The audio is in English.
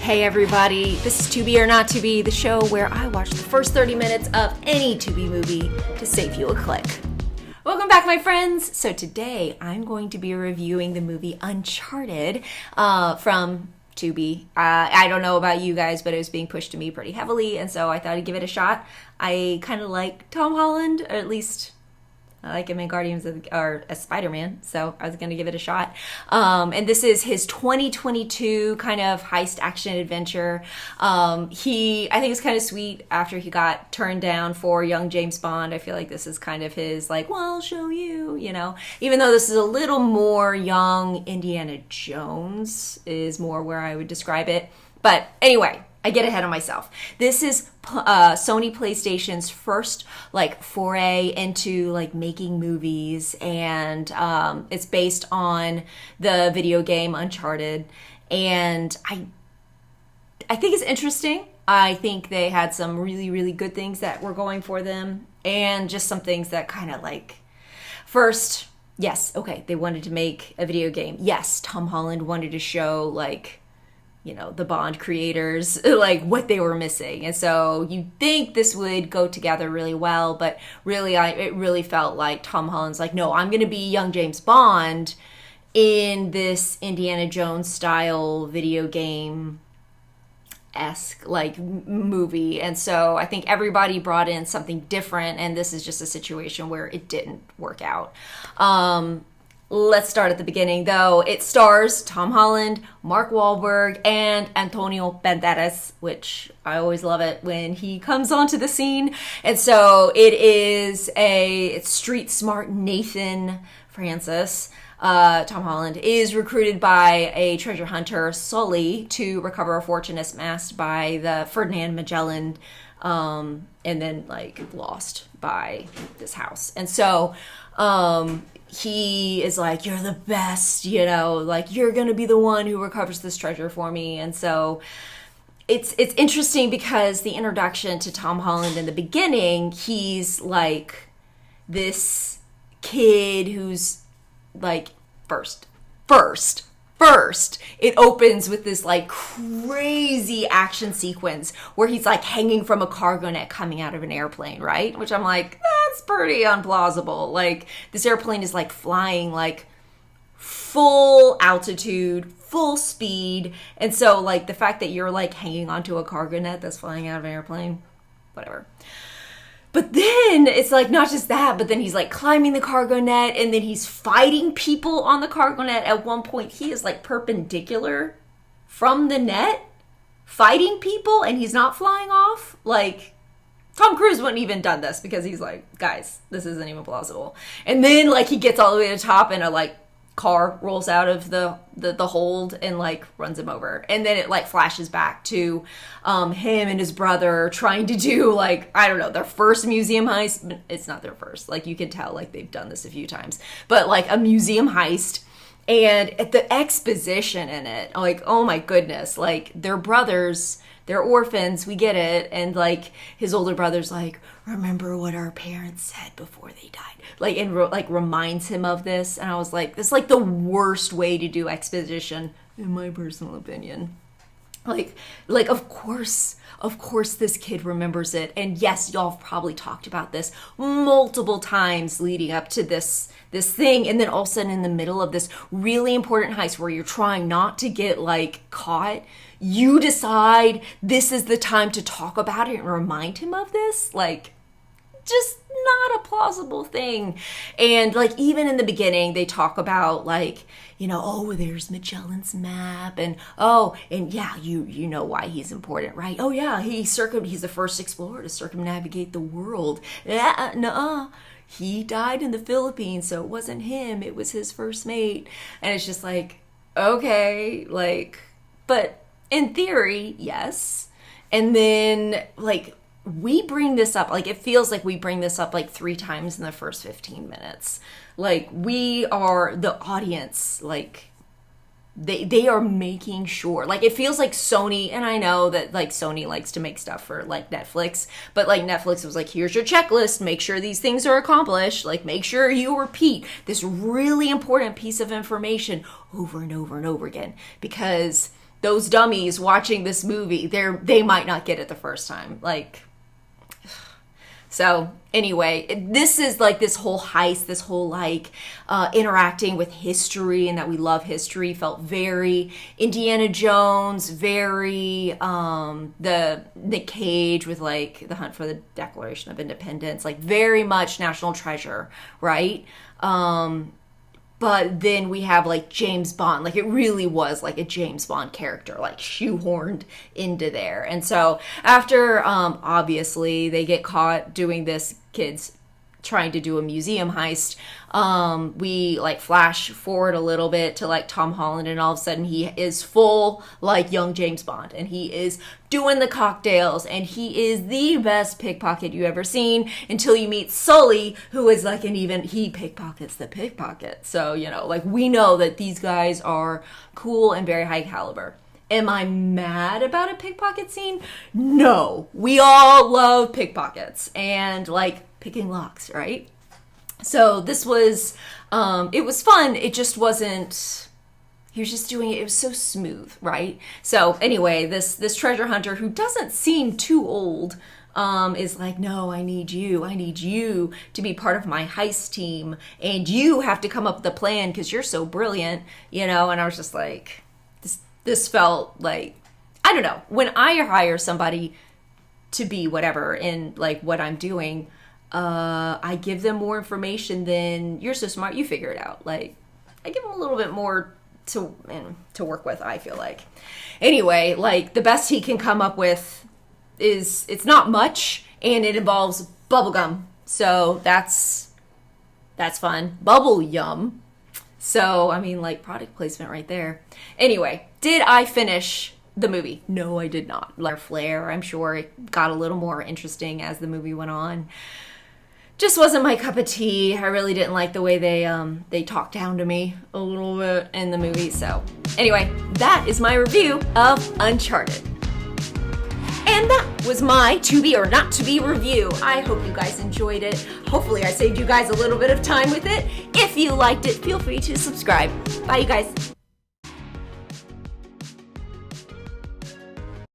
Hey everybody, this is Tubi or Not Tubi, the show where I watch the first 30 minutes of any Tubi movie to save you a click. Welcome back, my friends. So today I'm going to be reviewing the movie Uncharted from Tubi. I don't know about you guys, but it was being pushed to me pretty heavily, and so I thought I'd give it a shot. I kind of like Tom Holland, or at least I like him in Guardians of or as Spider-Man, so I was going to give it a shot. And this is his 2022 kind of heist action adventure. I think it's kind of sweet after he got turned down for young James Bond. I feel like this is kind of his, like, well, I'll show you, you know. Even though this is a little more young Indiana Jones is more where I would describe it. But anyway, I get ahead of myself. This is Sony PlayStation's first foray into making movies, and it's based on the video game Uncharted. And I think it's interesting. I think they had some really, really good things that were going for them, and just some things that kind of first, yes, okay, they wanted to make a video game. Yes, Tom Holland wanted to show the Bond creators, what they were missing. And so you'd think this would go together really well, but really, it really felt like Tom Holland's no, I'm going to be young James Bond in this Indiana Jones style video game-esque, movie. And so I think everybody brought in something different, and this is just a situation where it didn't work out. Let's start at the beginning, though. It stars Tom Holland, Mark Wahlberg, and Antonio Banderas, which I always love it when he comes onto the scene. And so it's street smart Nathan Francis. Tom Holland is recruited by a treasure hunter, Sully, to recover a fortune amassed by the Ferdinand Magellan, and then lost by this house. And so he is you're the best, you're gonna be the one who recovers this treasure for me. And so it's interesting because the introduction to Tom Holland in the beginning, he's this kid who's First, it opens with this crazy action sequence where he's hanging from a cargo net coming out of an airplane, right? Which I'm that's pretty implausible. This airplane is flying full altitude, full speed. And so the fact that you're hanging onto a cargo net that's flying out of an airplane, whatever. But then it's not just that, but then he's climbing the cargo net, and then he's fighting people on the cargo net. At one point, he is perpendicular from the net, fighting people, and he's not flying off. Tom Cruise wouldn't even done this because he's guys, this isn't even plausible. And then he gets all the way to the top, and a car rolls out of the hold and runs him over. And then it flashes back to him and his brother trying to do I don't know, their first museum heist. It's not their first, you can tell they've done this a few times, but a museum heist. And at the exposition in it, oh my goodness, they're brothers, they're orphans, we get it. And his older brother's remember what our parents said before they died, and reminds him of this. And I was this is the worst way to do exposition, in my personal opinion. Of course this kid remembers it. And yes, y'all have probably talked about this multiple times leading up to this thing. And then all of a sudden, in the middle of this really important heist where you're trying not to get caught, you decide this is the time to talk about it and remind him of this. Just not a plausible thing. And even in the beginning, they talk about oh, there's Magellan's map, and yeah, you know why he's important, right? Oh yeah, he's the first explorer to circumnavigate the world. Nuh-uh. He died in the Philippines, so it wasn't him, it was his first mate. And it's just okay, but in theory, yes. And then we bring this up, it feels we bring this up 3 times in the first 15 minutes. We are the audience, they are making sure, it feels like Sony, and I know that Sony likes to make stuff for Netflix, but Netflix was here's your checklist, make sure these things are accomplished, make sure you repeat this really important piece of information over and over and over again, because those dummies watching this movie, they might not get it the first time. Like, so anyway, this is like this whole heist, this whole like interacting with history, and that we love history, felt very Indiana Jones, very the Nick Cage with like the Hunt for the Declaration of Independence, like very much National Treasure, right? But then we have like James Bond, like it really was like a James Bond character, like shoehorned into there. And so after, obviously they get caught doing this, kids trying to do a museum heist, we like flash forward a little bit to like Tom Holland, and all of a sudden he is full like young James Bond, and he is doing the cocktails, and he is the best pickpocket you ever seen, until you meet Sully, who is like he pickpockets the pickpocket. So, you know, like we know that these guys are cool and very high caliber. Am I mad about a pickpocket scene? No. We all love pickpockets and like picking locks, right? So this was, it was fun. It just wasn't, he was just doing it. It was so smooth, right? So anyway, this treasure hunter, who doesn't seem too old, is like, no, I need you to be part of my heist team, and you have to come up with a plan because you're so brilliant, you know? And I was just like, this felt like, I don't know, when I hire somebody to be whatever in like what I'm doing, I give them more information than, you're so smart, you figure it out. Like, I give them a little bit more to work with, I feel like. Anyway, like the best he can come up with is, it's not much, and it involves bubblegum. So that's fun. Bubble yum. So, I mean, like, product placement right there. Anyway, did I finish the movie? No, I did not. Like, flair, I'm sure it got a little more interesting as the movie went on. Just wasn't my cup of tea. I really didn't like the way they talked down to me a little bit in the movie. So, anyway, that is my review of Uncharted. And that was my to be or not to be review. I hope you guys enjoyed it. Hopefully I saved you guys a little bit of time with it. If you liked it, feel free to subscribe. Bye, you guys.